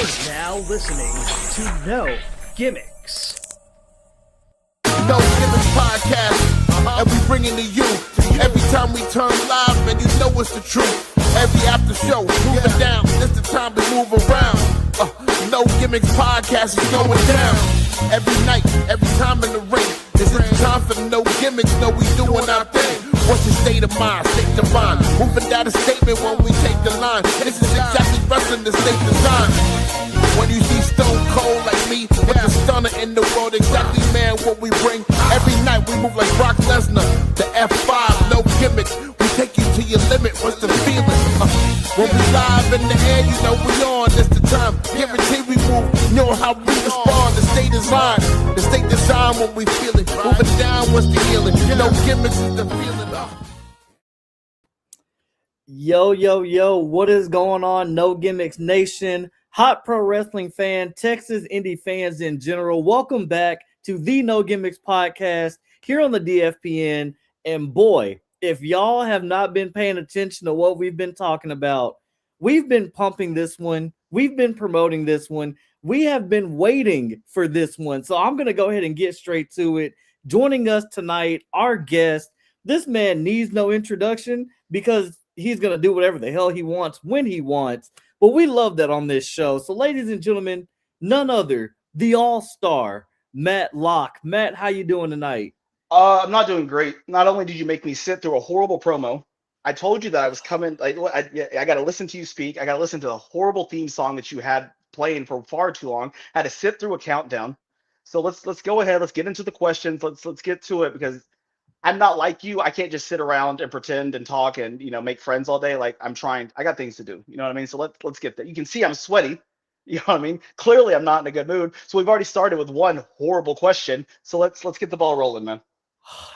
now listening to No Gimmicks. No Gimmicks Podcast, and we bring it to you. Every time we turn live, and you know it's the truth. Every after show, moving down, this the time to move around. No Gimmicks Podcast is going down. Every night, every time in the ring. This is the time for no gimmicks, no we doing our thing. What's your state of mind, state of mind? Moving down a statement when we take the line. This is exactly wrestling the state design. When you see Stone Cold like me, with the stunner in the world, exactly man what we bring. Every night we move like Brock Lesnar, the F5, no gimmicks. We take you to your limit, what's the feeling? When we live in the air, you know we on, this the time. Guarantee we move, you know how we respond. The state design when we feel it. Moving down, what's the healing? No gimmicks is the feeling. Yo, what is going on, No Gimmicks Nation? Hot pro wrestling fan, Texas indie fans in general, welcome back to the No Gimmicks Podcast here on the DFPN. And boy, if y'all have not been paying attention to what we've been talking about, we've been pumping this one. We've been promoting this one. We have been waiting for this one. So I'm going to go ahead and get straight to it. Joining us tonight, our guest. This man needs no introduction because he's going to do whatever the hell he wants when he wants. But we love that on this show. So ladies and gentlemen, none other, the all-star, Matt Locke. Matt, how you doing tonight? I'm not doing great. Not only did you make me sit through a horrible promo, I told you that I was coming. I got to listen to you speak. I got to listen to the horrible theme song that you had playing for far too long. I had to sit through a countdown. So let's go ahead. Let's get into the questions. Let's get to it because I'm not like you. I can't just sit around and pretend and talk and make friends all day. Like I'm trying. I got things to do. You know what I mean? So let's get that. You can see I'm sweaty. You know what I mean? Clearly I'm not in a good mood. So we've already started with one horrible question. So let's get the ball rolling, man.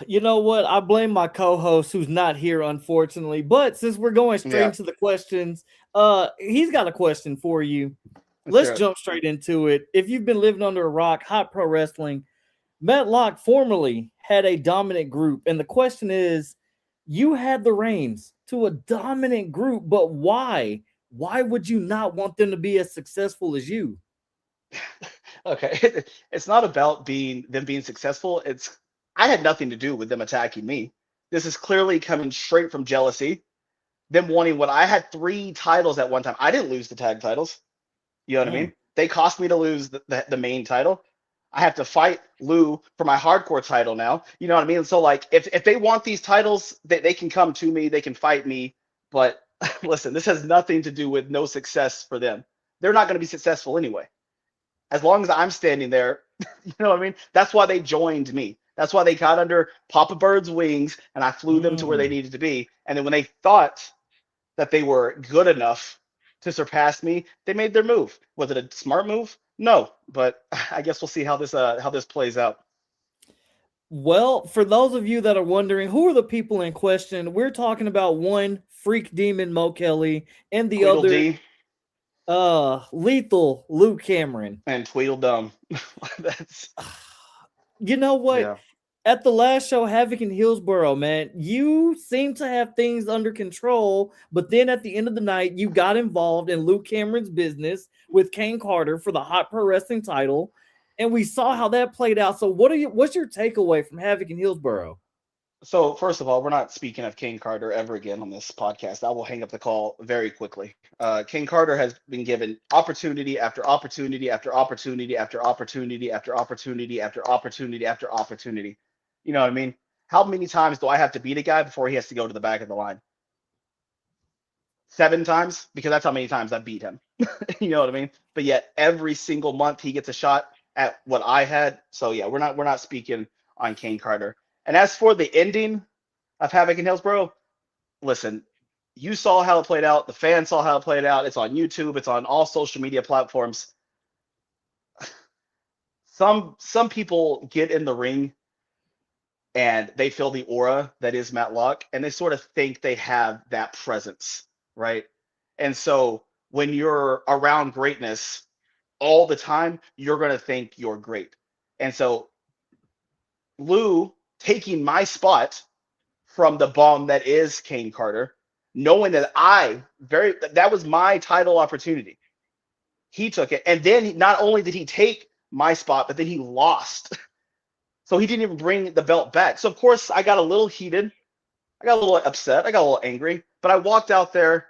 You know what? I blame my co-host who's not here, unfortunately. But since we're going straight into the questions, he's got a question for you. Let's jump straight into it. If you've been living under a rock, hot pro wrestling, Matt Locke formerly had a dominant group. And the question is, you had the reins to a dominant group, but why? Why would you not want them to be as successful as you? Okay. It's not about them being successful. I had nothing to do with them attacking me. This is clearly coming straight from jealousy. Them wanting what I had 3 titles at one time. I didn't lose the tag titles. You know what I mean? They cost me to lose the main title. I have to fight Lou for my hardcore title now. You know what I mean? So like if they want these titles, they can come to me, they can fight me. But listen, this has nothing to do with no success for them. They're not going to be successful anyway. As long as I'm standing there, you know what I mean? That's why they joined me. That's why they got under Papa Bird's wings and I flew them to where they needed to be. And then when they thought that they were good enough to surpass me, they made their move. Was it a smart move? No, but I guess we'll see how this plays out. Well, for those of you that are wondering, who are the people in question? We're talking about one, Freak Demon Mo Kelly, and the Tweedledee. other, Lethal Luke Cameron. And Tweedledum. That's... You know what? Yeah. At the last show, Havoc in Hillsborough, man, you seem to have things under control, but then at the end of the night, you got involved in Luke Cameron's business with Kane Carter for the Hot Pro Wrestling title, and we saw how that played out. So what's your takeaway from Havoc in Hillsborough? So first of all, we're not speaking of Kane Carter ever again on this podcast. I will hang up the call very quickly. Kane Carter has been given opportunity after opportunity after opportunity after opportunity after opportunity after opportunity after opportunity. You know what I mean? How many times do I have to beat a guy before he has to go to the back of the line? 7 times? Because that's how many times I beat him. You know what I mean? But yet every single month he gets a shot at what I had. So yeah, we're not speaking on Kane Carter. And as for the ending of Havoc in Hillsborough, listen, you saw how it played out. The fans saw how it played out. It's on YouTube. It's on all social media platforms. Some people get in the ring and they feel the aura that is Matt Locke, and they sort of think they have that presence, right? And so when you're around greatness all the time, you're going to think you're great. And so Lou taking my spot from the bomb that is Kane Carter, knowing that that was my title opportunity. He took it, and then not only did he take my spot, but then he lost. So he didn't even bring the belt back. So of course I got a little heated. I got a little upset. I got a little angry. But I walked out there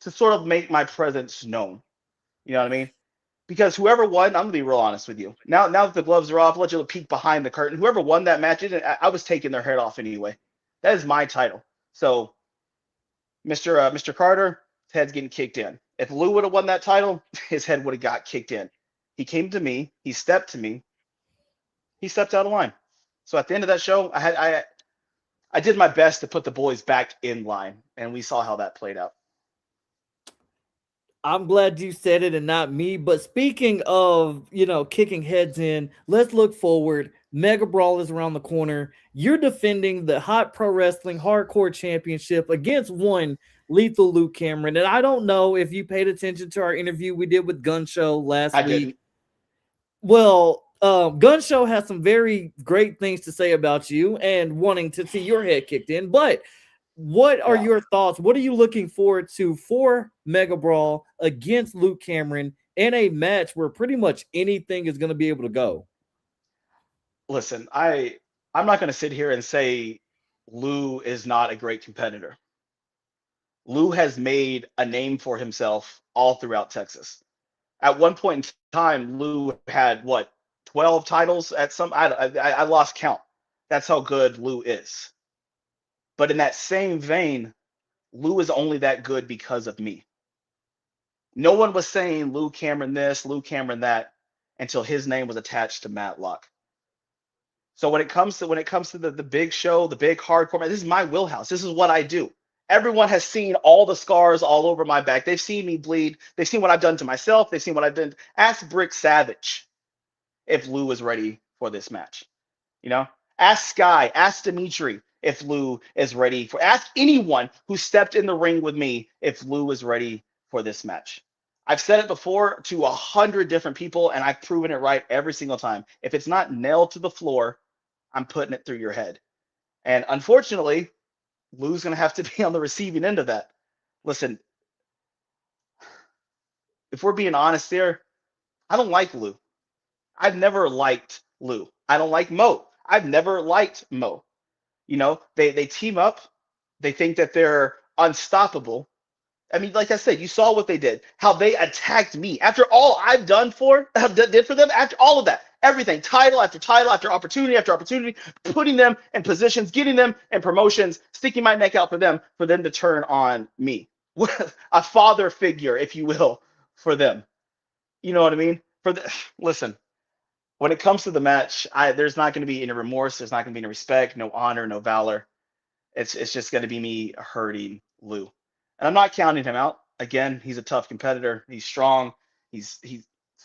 to sort of make my presence known. You know what I mean? Because whoever won, I'm gonna be real honest with you. Now that the gloves are off, I'll let you peek behind the curtain. Whoever won that match, I was taking their head off anyway. That is my title. So, Mr. Carter, his head's getting kicked in. If Lou would have won that title, his head would have got kicked in. He came to me. He stepped to me. He stepped out of line. So at the end of that show, I did my best to put the boys back in line, and we saw how that played out. I'm glad you said it and not me. But speaking of, kicking heads in, let's look forward. Megabrawl is around the corner. You're defending the Hot Pro Wrestling Hardcore Championship against one Lethal Luke Cameron. And I don't know if you paid attention to our interview we did with Gun Show last week. Didn't. Well, Gun Show has some very great things to say about you and wanting to see your head kicked in. But what are your thoughts? What are you looking forward to for Megabrawl against Luke Cameron in a match where pretty much anything is going to be able to go? Listen, I'm not going to sit here and say Lou is not a great competitor. Lou has made a name for himself all throughout Texas. At one point in time, Lou had 12 titles at some. I lost count. That's how good Lou is. But in that same vein, Lou is only that good because of me. No one was saying Lou Cameron this, Lou Cameron that, until his name was attached to Matt Locke. So when it comes to the big show, the big hardcore, this is my wheelhouse. This is what I do. Everyone has seen all the scars all over my back. They've seen me bleed. They've seen what I've done to myself. They've seen what I've done. Ask Brick Savage if Lou is ready for this match. Ask Sky, ask Dimitri if Lou is ready ask anyone who stepped in the ring with me if Lou is ready for this match. I've said it before to 100 different people, and I've proven it right every single time. If it's not nailed to the floor, I'm putting it through your head. And unfortunately, Lou's going to have to be on the receiving end of that. Listen, if we're being honest here, I don't like Lou. I've never liked Lou. I don't like Mo. I've never liked Mo. They team up. They think that they're unstoppable. I mean, like I said, you saw what they did, how they attacked me after all I've did for them, after all of that, everything, title after opportunity, putting them in positions, getting them in promotions, sticking my neck out for them to turn on me. A father figure, if you will, for them. You know what I mean? Listen, when it comes to the match, there's not going to be any remorse. There's not going to be any respect, no honor, no valor. It's just going to be me hurting Lou. And I'm not counting him out. Again, he's a tough competitor. He's strong. He's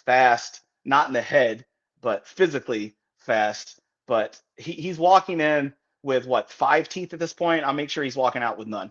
fast, not in the head, but physically fast. But he's walking in with 5 teeth at this point. I'll make sure he's walking out with none.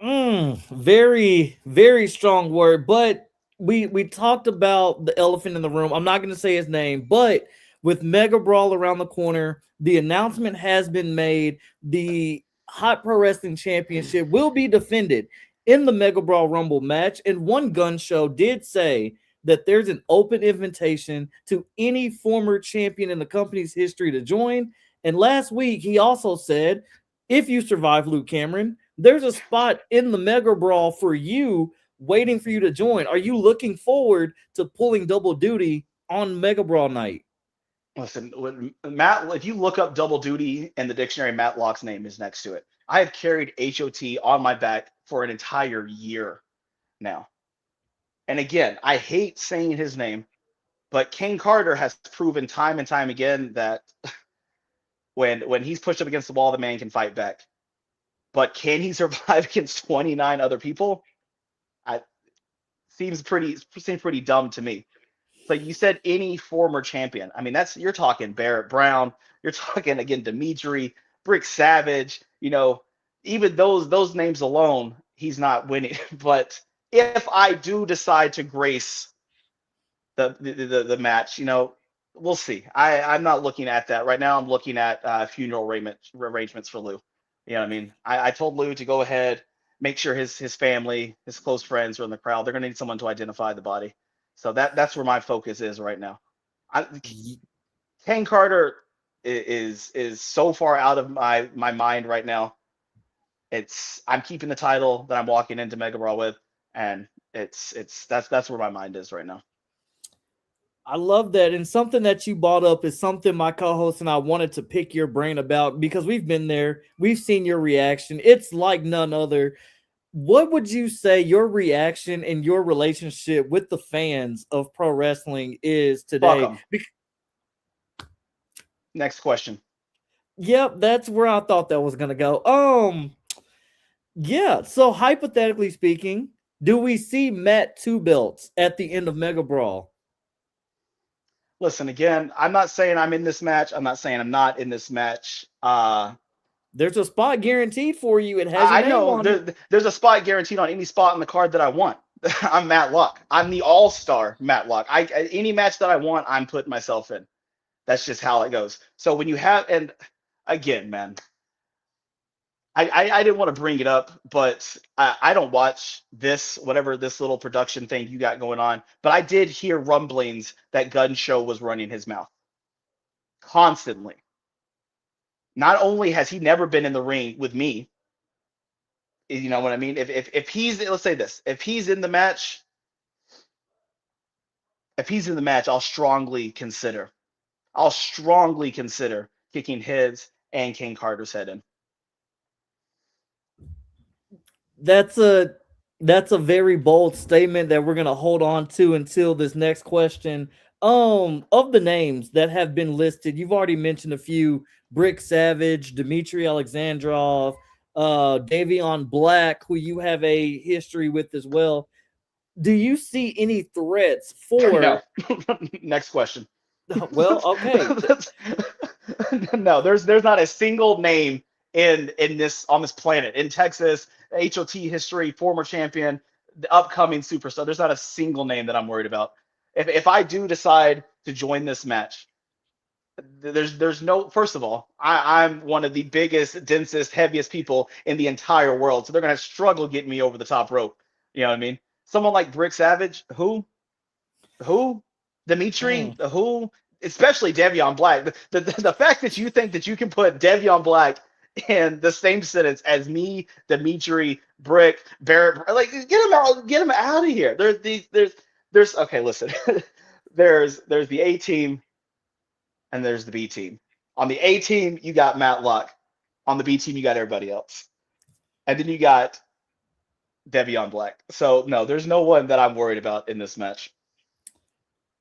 Very, very strong word. But we talked about the elephant in the room. I'm not going to say his name, but with Megabrawl around the corner, the announcement has been made. The Hot Pro Wrestling Championship will be defended in the Megabrawl Rumble match. And one Gun Show did say that there's an open invitation to any former champion in the company's history to join. And last week, he also said, if you survive Luke Cameron, there's a spot in the Megabrawl for you, waiting for you to join. Are you looking forward to pulling double duty on Megabrawl night? Listen, Matt, if you look up double duty in the dictionary, Matt Locke's name is next to it. I have carried HOT on my back for an entire year now. And again, I hate saying his name, but Kane Carter has proven time and time again that when he's pushed up against the wall, the man can fight back. But can he survive against 29 other people? Seems pretty dumb to me. So you said any former champion. I mean, you're talking Barrett Brown. You're talking, again, Dimitri, Brick Savage. Even those names alone, he's not winning. But if I do decide to grace the match, we'll see. I'm not looking at that right now. I'm looking at funeral arrangements for Lou. You know what I mean? I told Lou to go ahead, make sure his family, his close friends are in the crowd. They're gonna need someone to identify the body. So that's where my focus is right now. I, Kane Carter is so far out of my mind right now. I'm keeping the title that I'm walking into Megabrawl with, and that's where my mind is right now. I love that. And something that you brought up is something my co-host and I wanted to pick your brain about because we've been there. We've seen your reaction. It's like none other. What would you say your reaction and your relationship with the fans of pro wrestling is Fuck today? them. Next question. Yep, that's where I thought that was gonna go. Yeah. So hypothetically speaking, do we see Matt Two Belts at the end of Mega Brawl? Listen, again, I'm not saying I'm in this match. I'm not saying I'm not in this match. There's a spot guaranteed for you. It has your I name know on it. there's a spot guaranteed on any spot on the card that I want. I'm Matt Locke. I'm the all-star Matt Locke. Any match that I want, I'm putting myself in. That's just how it goes. So when you have, and again, man, I didn't want to bring it up, but I don't watch this, whatever this little production thing you got going on. But I did hear rumblings that Gun Show was running his mouth constantly. Not only has he never been in the ring with me, you know what I mean? If he's, let's say this, if he's in the match, I'll strongly consider kicking his and King Carter's head in. That's a very bold statement that we're gonna hold on to until this next question. Of the names that have been listed, you've already mentioned a few: Brick Savage, Dmitry Alexandrov, Davion Black, who you have a history with as well. Do you see any threats for? No. Next question. Well, okay. No, there's not a single name in this on this planet in Texas, HOT history, former champion, the upcoming superstar. There's not a single name that I'm worried about. If I do decide to join this match, there's no. First of all, I'm one of the biggest, densest, heaviest people in the entire world, so they're gonna struggle getting me over the top rope. You know what I mean? Someone like Brick Savage, who, Dimitri, who, especially Devion Black. The fact that you think that you can put Devion Black in the same sentence as me, Dimitri, Brick, Barrett, like get him out of here. There's okay, listen. there's the A team and there's the B team. On the A team, you got Matt Locke. On the B team, you got everybody else. And then you got Devion Black. So no, there's no one that I'm worried about in this match.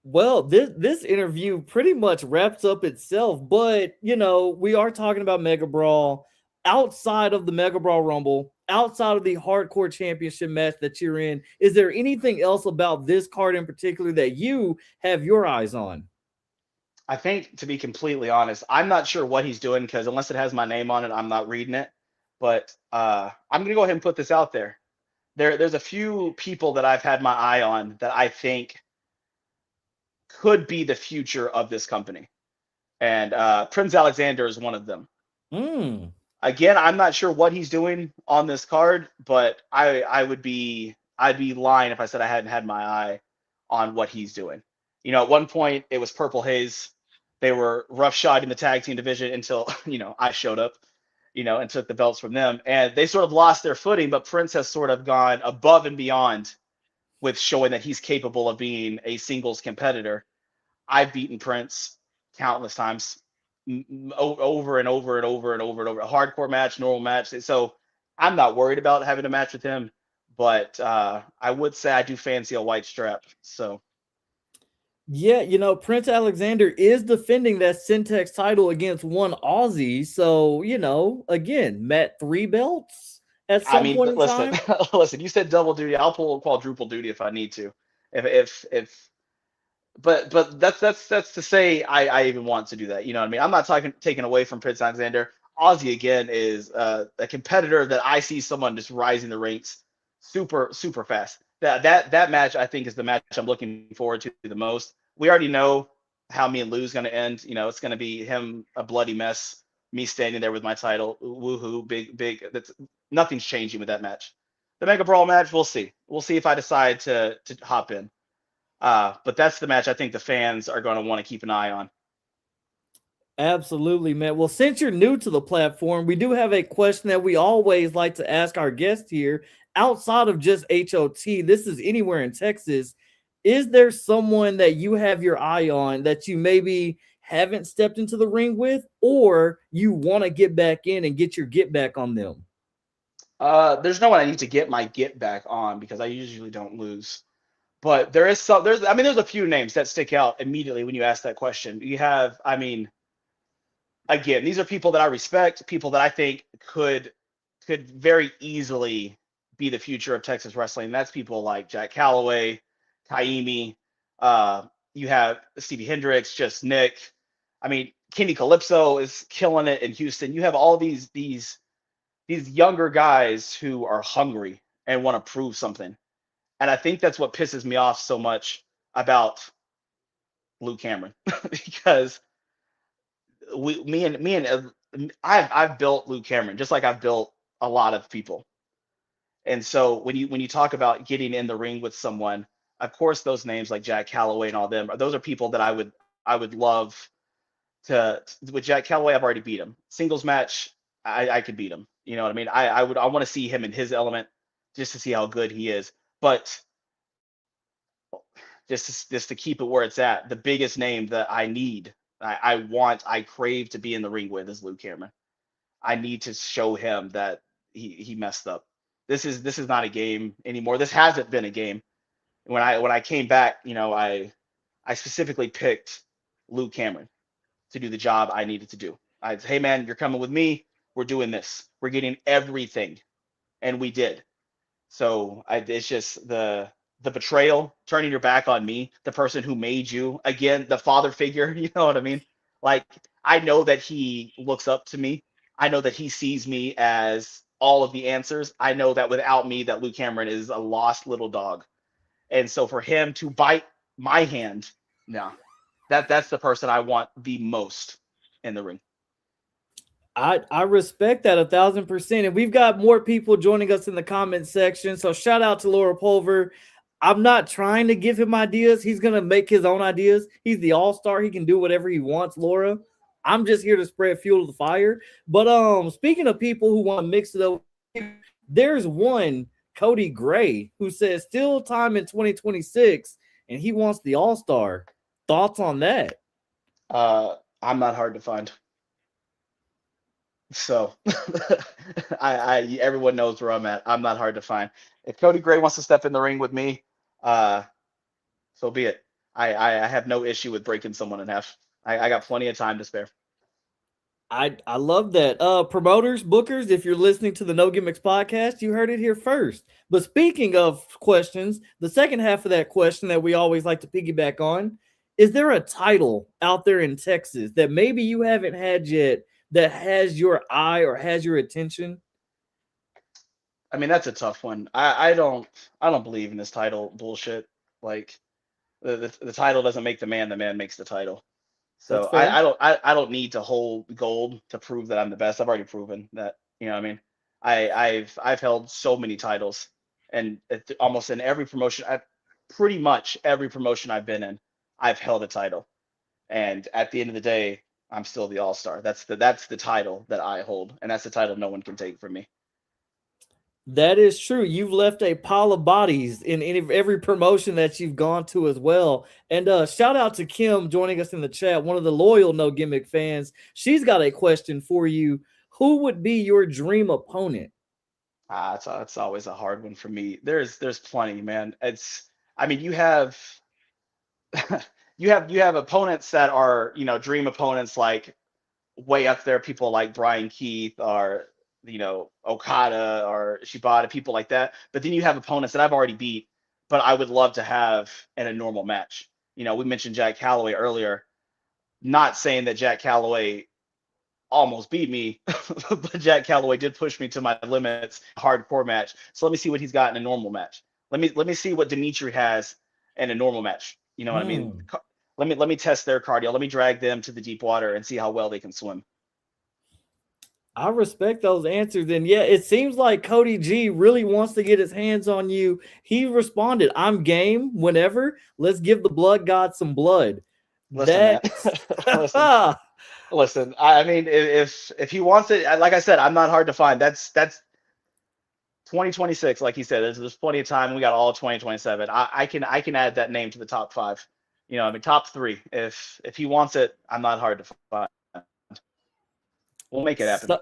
Well, this interview pretty much wraps up itself, but we are talking about Mega Brawl outside of the Mega Brawl Rumble, outside of the Hardcore Championship match that you're in. Is there anything else about this card in particular that you have your eyes on? I think, to be completely honest, I'm not sure what he's doing because unless it has my name on it, I'm not reading it. But I'm gonna go ahead and put this out there. There's a few people that I've had my eye on that I think could be the future of this company. And Prince Alexander is one of them. Again, I'm not sure what he's doing on this card, but I'd be lying if I said I hadn't had my eye on what he's doing. At one point it was Purple Haze. They were roughshod in the tag team division until, I showed up, and took the belts from them. And they sort of lost their footing, but Prince has sort of gone above and beyond with showing that he's capable of being a singles competitor. I've beaten Prince countless times, over and over and over and over and over. A hardcore match, normal match. So I'm not worried about having a match with him, but I would say I do fancy a white strap. So. Yeah, Prince Alexander is defending that Syntex title against one Aussie. So, again, Matt 3 belts at some point in listen, time. Listen, you said double duty. I'll pull quadruple duty if I need to. But that's to say I even want to do that. You know what I mean? I'm not taking away from Prince Alexander. Aussie again is a competitor that I see someone just rising the ranks super fast. That match I think is the match I'm looking forward to the most. We already know how me and Lou's going to end. It's going to be him a bloody mess, me standing there with my title, woohoo, big. Nothing's changing with that match. The Mega Brawl match, we'll see. We'll see if I decide to hop in. But that's the match I think the fans are going to want to keep an eye on. Absolutely, man. Well, since you're new to the platform, we do have a question that we always like to ask our guests here outside of just HOT. This is anywhere in Texas. Is there someone that you have your eye on that you maybe haven't stepped into the ring with, or you want to get back in and get your get back on them? There's no one I need to get my get back on because I usually don't lose. But there's a few names that stick out immediately when you ask that question. You have, again, these are people that I respect, people that I think could very easily be the future of Texas wrestling. That's people like Jack Calloway, Kaimi. You have Stevie Hendricks, Just Nick. Kenny Calypso is killing it in Houston. You have all these younger guys who are hungry and want to prove something. And I think that's what pisses me off so much about Luke Cameron because I've built Luke Cameron just like I've built a lot of people. And so when you talk about getting in the ring with someone, of course those names like Jack Calloway and all them, those are people that I would love to. With Jack Calloway, I've already beat him. Singles match, I could beat him. You know what I mean? I want to see him in his element just to see how good he is. But just to keep it where it's at, the biggest name that I need, I crave to be in the ring with is Luke Cameron. I need to show him that he messed up. This is not a game anymore. This hasn't been a game. When I came back, I specifically picked Luke Cameron to do the job I needed to do. I said, hey man, you're coming with me. We're doing this. We're getting everything, and we did. So it's just the betrayal, turning your back on me, the person who made you, again, the father figure. You know what I mean? Like, I know that he looks up to me. I know that he sees me as all of the answers. I know that without me, that Luke Cameron is a lost little dog. And so for him to bite my hand, no, that's the person I want the most in the ring. I respect that 1,000%. And we've got more people joining us in the comment section. So shout out to Laura Pulver. I'm not trying to give him ideas. He's going to make his own ideas. He's the all-star. He can do whatever he wants, Laura. I'm just here to spread fuel to the fire. But speaking of people who want to mix it up, there's one, Cody Gray, who says still time in 2026, and he wants the all-star. Thoughts on that? I'm not hard to find. So everyone knows where I'm at. I'm not hard to find. If Cody Gray wants to step in the ring with me, so be it. I have no issue with breaking someone in half. I got plenty of time to spare. I love that. Promoters, bookers, if you're listening to the No Gimmicks podcast, you heard it here first. But speaking of questions, the second half of that question that we always like to piggyback on, is there a title out there in Texas that maybe you haven't had yet that has your eye or has your attention? That's a tough one. I don't believe in this title bullshit. Like the title doesn't make the man makes the title. So I don't need to hold gold to prove that I'm the best. I've already proven that, you know what I mean? I've held so many titles, and almost in every promotion, pretty much every promotion I've been in, I've held a title. And at the end of the day, I'm still the all-star. That's the title that I hold, and that's the title no one can take from me. That is true. You've left a pile of bodies in every promotion that you've gone to as well. And shout out to Kim joining us in the chat, one of the loyal No Gimmick fans. She's got a question for you. Who would be your dream opponent? It's always a hard one for me. There's plenty, man. You have you have opponents that are, dream opponents, like way up there, people like Brian Keith or, Okada or Shibata, people like that. But then you have opponents that I've already beat, but I would love to have in a normal match. We mentioned Jack Calloway earlier. Not saying that Jack Calloway almost beat me, but Jack Calloway did push me to my limits, hardcore match. So let me see what he's got in a normal match. Let me see what Dimitri has in a normal match. You know what I mean? Let me test their cardio. Let me drag them to the deep water and see how well they can swim. I respect those answers. And yeah, it seems like Cody G really wants to get his hands on you. He responded, I'm game whenever. Let's give the blood god some blood. Listen, man. That's Listen, listen. I mean, if he wants it, like I said, I'm not hard to find. That's 2026, like he said. There's plenty of time. We got all 2027. I can add that name to the top five. I mean, top three. If he wants it, I'm not hard to find. We'll make it happen.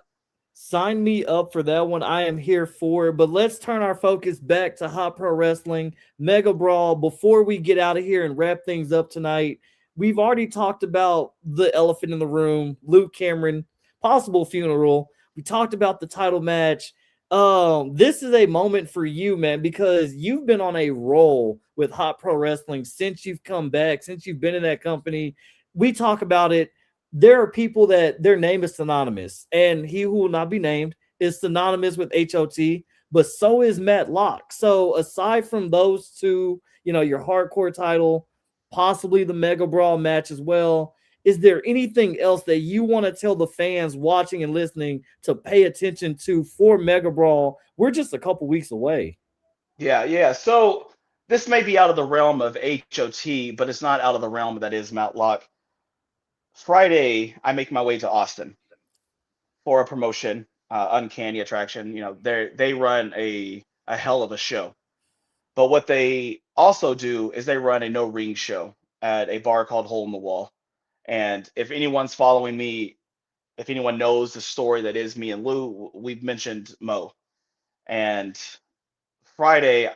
sign me up for that one. I am here for it. But let's turn our focus back to Hot Pro Wrestling, Mega Brawl. Before we get out of here and wrap things up tonight, we've already talked about the elephant in the room, Luke Cameron, possible funeral. We talked about the title match. This is a moment for you, man, because you've been on a roll with Hot Pro Wrestling since you've come back, since you've been in that company. We talk about it. There are people that their name is synonymous, and he who will not be named is synonymous with HOT, but so is Matt Locke. So aside from those two, your hardcore title, possibly the Mega Brawl match as well, is there anything else that you want to tell the fans watching and listening to pay attention to for Mega Brawl? We're just a couple weeks away. Yeah, yeah. So this may be out of the realm of HOT, but it's not out of the realm that is Mount Lock. Friday, I make my way to Austin for a promotion, Uncanny Attraction. They run a hell of a show. But what they also do is they run a no ring show at a bar called Hole in the Wall. And if anyone's following me, if anyone knows the story that is me and Lou, we've mentioned Mo. And Friday,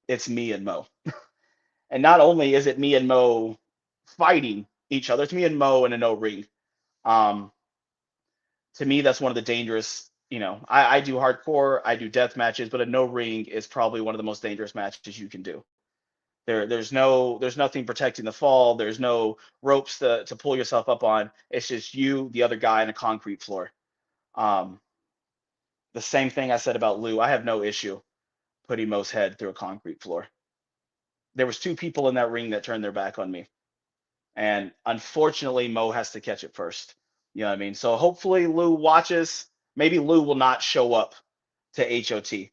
it's me and Mo. And not only is it me and Mo fighting each other, it's me and Mo in a no ring. To me, that's one of the dangerous. I do hardcore, I do death matches, but a no ring is probably one of the most dangerous matches you can do. There's nothing protecting the fall. There's no ropes to pull yourself up on. It's just you, the other guy, on a concrete floor. Um, the same thing I said about Lou. I have no issue putting Mo's head through a concrete floor. There was two people in that ring that turned their back on me, and unfortunately, Mo has to catch it first. You know what I mean? So hopefully Lou watches. Maybe Lou will not show up to HOT.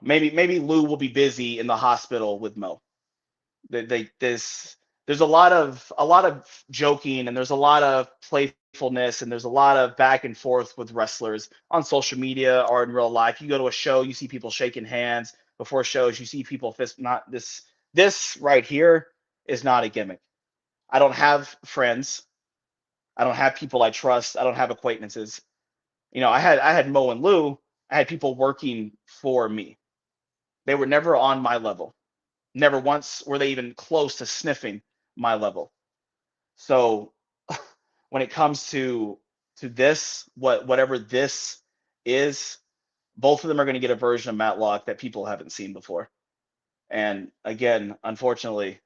Maybe Lou will be busy in the hospital with Mo. There's a lot of joking, and there's a lot of playfulness, and there's a lot of back and forth with wrestlers on social media or in real life. You go to a show, you see people shaking hands before shows, you see people fist. Not this right here is not a gimmick. I don't have friends. I don't have people I trust. I don't have acquaintances. I had Mo and Lou. I had people working for me. They were never on my level. Never once were they even close to sniffing my level. So when it comes to this, whatever this is, both of them are going to get a version of Matlock that people haven't seen before. And again, unfortunately,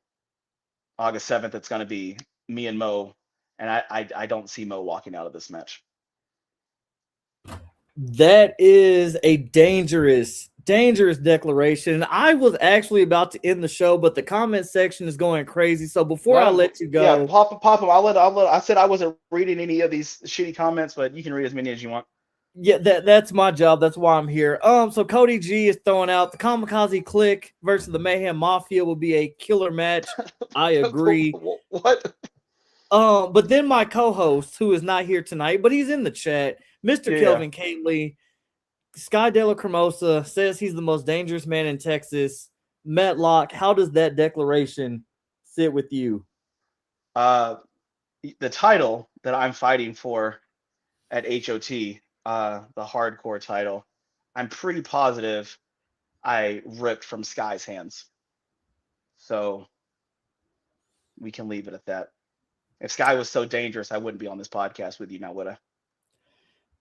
August 7th, it's going to be me and Mo, and I don't see Mo walking out of this match. That is a dangerous declaration. I was actually about to end the show, but the comment section is going crazy. So before I let you go, yeah, pop them. I said I wasn't reading any of these shitty comments, but you can read as many as you want. Yeah, that's my job. That's why I'm here. So Cody G is throwing out the Kamikaze Click versus the Mayhem Mafia will be a killer match. I agree. What? But then my co-host, who is not here tonight, but he's in the chat, Mr. Kelvin Catley, Sky De La Cremosa says he's the most dangerous man in Texas. Matt Locke, how does that declaration sit with you? The title that I'm fighting for at HOT, the hardcore title, I'm pretty positive I ripped from Sky's hands. So we can leave it at that. If Sky was so dangerous, I wouldn't be on this podcast with you now, would I?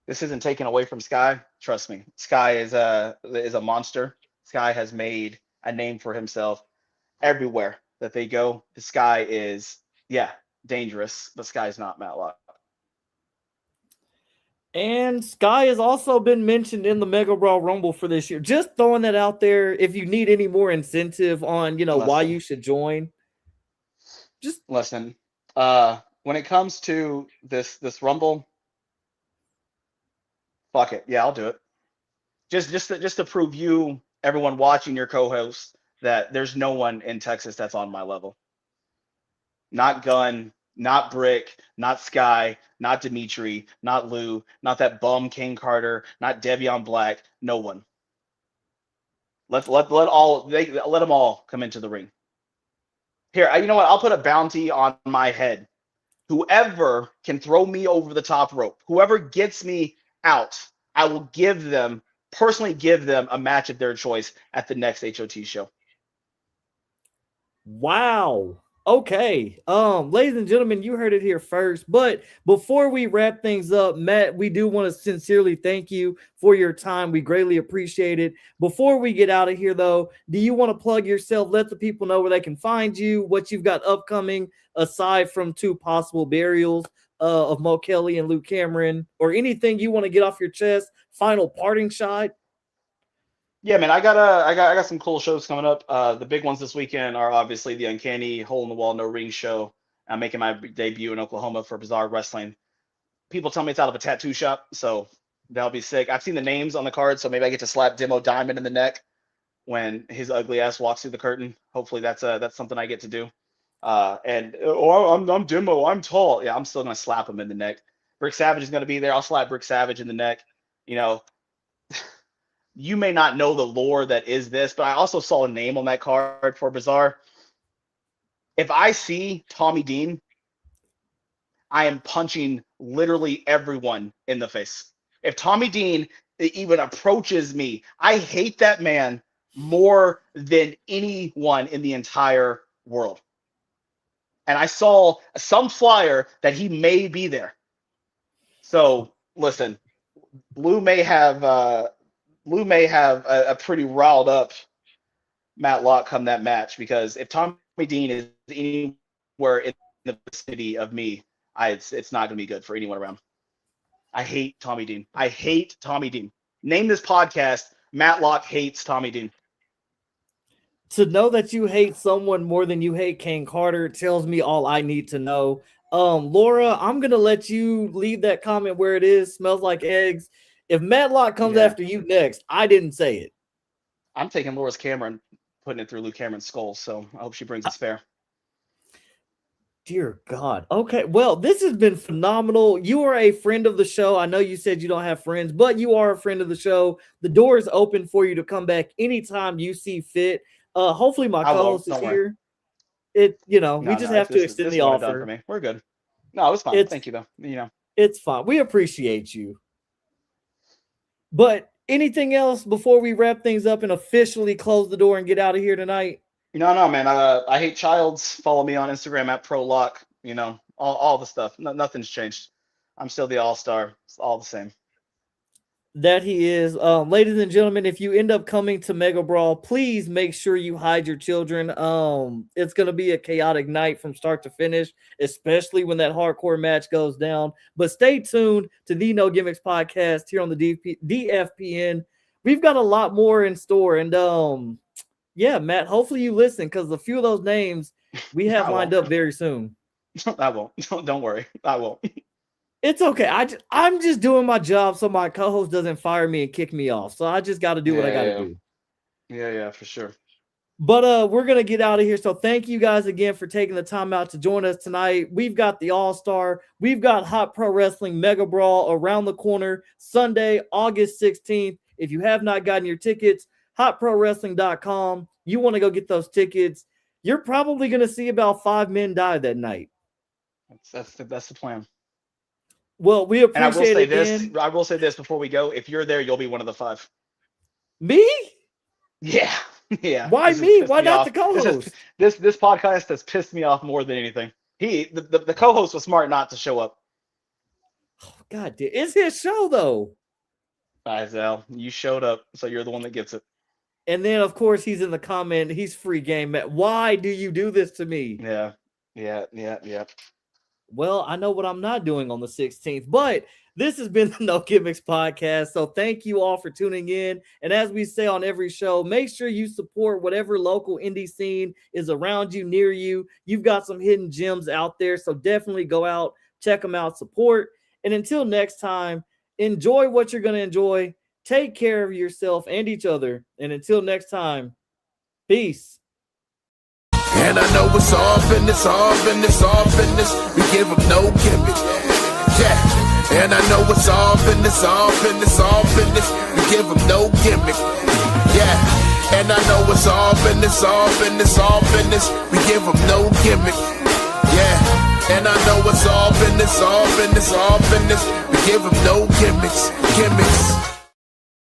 This isn't taken away from Sky. Trust me. Sky is a monster. Sky has made a name for himself everywhere that they go. The Sky is, dangerous, but Sky's not Matlock. And Sky has also been mentioned in the Mega Brawl Rumble for this year. Just throwing that out there. If you need any more incentive on, why you should join, just listen. When it comes to this Rumble, Fuck it. Yeah, I'll do it. Just to prove you, everyone watching, your co-host, that there's no one in Texas that's on my level. Not Gun, not Brick, not Sky, not Dimitri, not Lou, not that bum King Carter, not Devion Black. No one. Let them all come into the ring. Here, you know what? I'll put a bounty on my head. Whoever can throw me over the top rope, whoever gets me out, I will personally give them a match of their choice at the next HOT show. Wow. Okay. Ladies and gentlemen, you heard it here first. But before we wrap things up, Matt, we do want to sincerely thank you for your time. We greatly appreciate it. Before we get out of here, though, do you want to plug yourself? Let the people know where they can find you, what you've got upcoming, aside from 2 possible burials of Mo Kelly and Luke Cameron, or anything you want to get off your chest. Final parting shot. Yeah, man, I got some cool shows coming up. The big ones this weekend are obviously the Uncanny Hole in the Wall No Ring show. I'm making my debut in Oklahoma for Bizarre Wrestling. People tell me it's out of a tattoo shop, so that'll be sick. I've seen the names on the card, so maybe I get to slap Demo Diamond in the neck when his ugly ass walks through the curtain. Hopefully that's something I get to do. I'm Demo, I'm tall. Yeah, I'm still gonna slap him in the neck. Brick Savage is gonna be there. I'll slap Brick Savage in the neck. You know, you may not know the lore that is this, but I also saw a name on that card for Bizarre. If I see Tommy Dean, I am punching literally everyone in the face. If Tommy Dean even approaches me, I hate that man more than anyone in the entire world. And I saw some flyer that he may be there. So listen, Lou may have a pretty riled up Matt Locke come that match, because if Tommy Dean is anywhere in the vicinity of me, it's not going to be good for anyone around. I hate Tommy Dean. I hate Tommy Dean. Name this podcast, Matt Locke Hates Tommy Dean. To know that you hate someone more than you hate Kane Carter tells me all I need to know. Laura, I'm going to let you leave that comment where it is. Smells like eggs. If Matt Locke comes after you next, I didn't say it. I'm taking Laura's camera and putting it through Luke Cameron's skull, so I hope she brings it spare. Dear God. Okay, well, this has been phenomenal. You are a friend of the show. I know you said you don't have friends, but you are a friend of the show. The door is open for you to come back anytime you see fit. Hopefully my co-host is here. We just have to extend the offer. For me. We're good. No, it's fine. Thank you, though. It's fine. We appreciate you. But anything else before we wrap things up and officially close the door and get out of here tonight? No, man. I hate Childs. Follow me on Instagram at ProLock. All the stuff. Nothing's changed. I'm still the all-star. It's all the same. That he is. Ladies and gentlemen, if you end up coming to Megabrawl, please make sure you hide your children. It's going to be a chaotic night from start to finish, especially when that hardcore match goes down. But stay tuned to the No Gimmicks podcast here on the DFPN. We've got a lot more in store. And yeah, Matt, hopefully you listen, because a few of those names we have lined up very soon. I won't. Don't worry. I won't. It's okay. I'm just doing my job so my co-host doesn't fire me and kick me off. So I just got to do what I got to do. Yeah, for sure. But we're going to get out of here. So thank you guys again for taking the time out to join us tonight. We've got the All-Star. We've got Hot Pro Wrestling Mega Brawl around the corner Sunday, August 16th. If you have not gotten your tickets, hotprowrestling.com. You want to go get those tickets. You're probably going to see about 5 men die that night. That's the plan. Well, we appreciate I will say this before we go. If you're there, you'll be one of the 5. Me? Yeah. Why me? Why not the co-host? This podcast has pissed me off more than anything. The co-host was smart not to show up. Oh, God, it's his show though. Isel, you showed up, so you're the one that gets it. And then, of course, he's in the comment. He's free game. Why do you do this to me? Yeah. Well, I know what I'm not doing on the 16th, but this has been the No Gimmicks podcast. So thank you all for tuning in. And as we say on every show, make sure you support whatever local indie scene is around you, near you. You've got some hidden gems out there. So definitely go out, check them out, support. And until next time, Enjoy what you're going to enjoy. Take care of yourself and each other. And until next time, peace. And I know it's all business, all business, all business. We give them no gimmick. Yeah. And I know it's all business, all business, all business. We give them no gimmick. Yeah. And I know it's all business, all business, all business. We give them no gimmick. Yeah. And I know it's all business, all business, all business. We give them no gimmicks, gimmicks.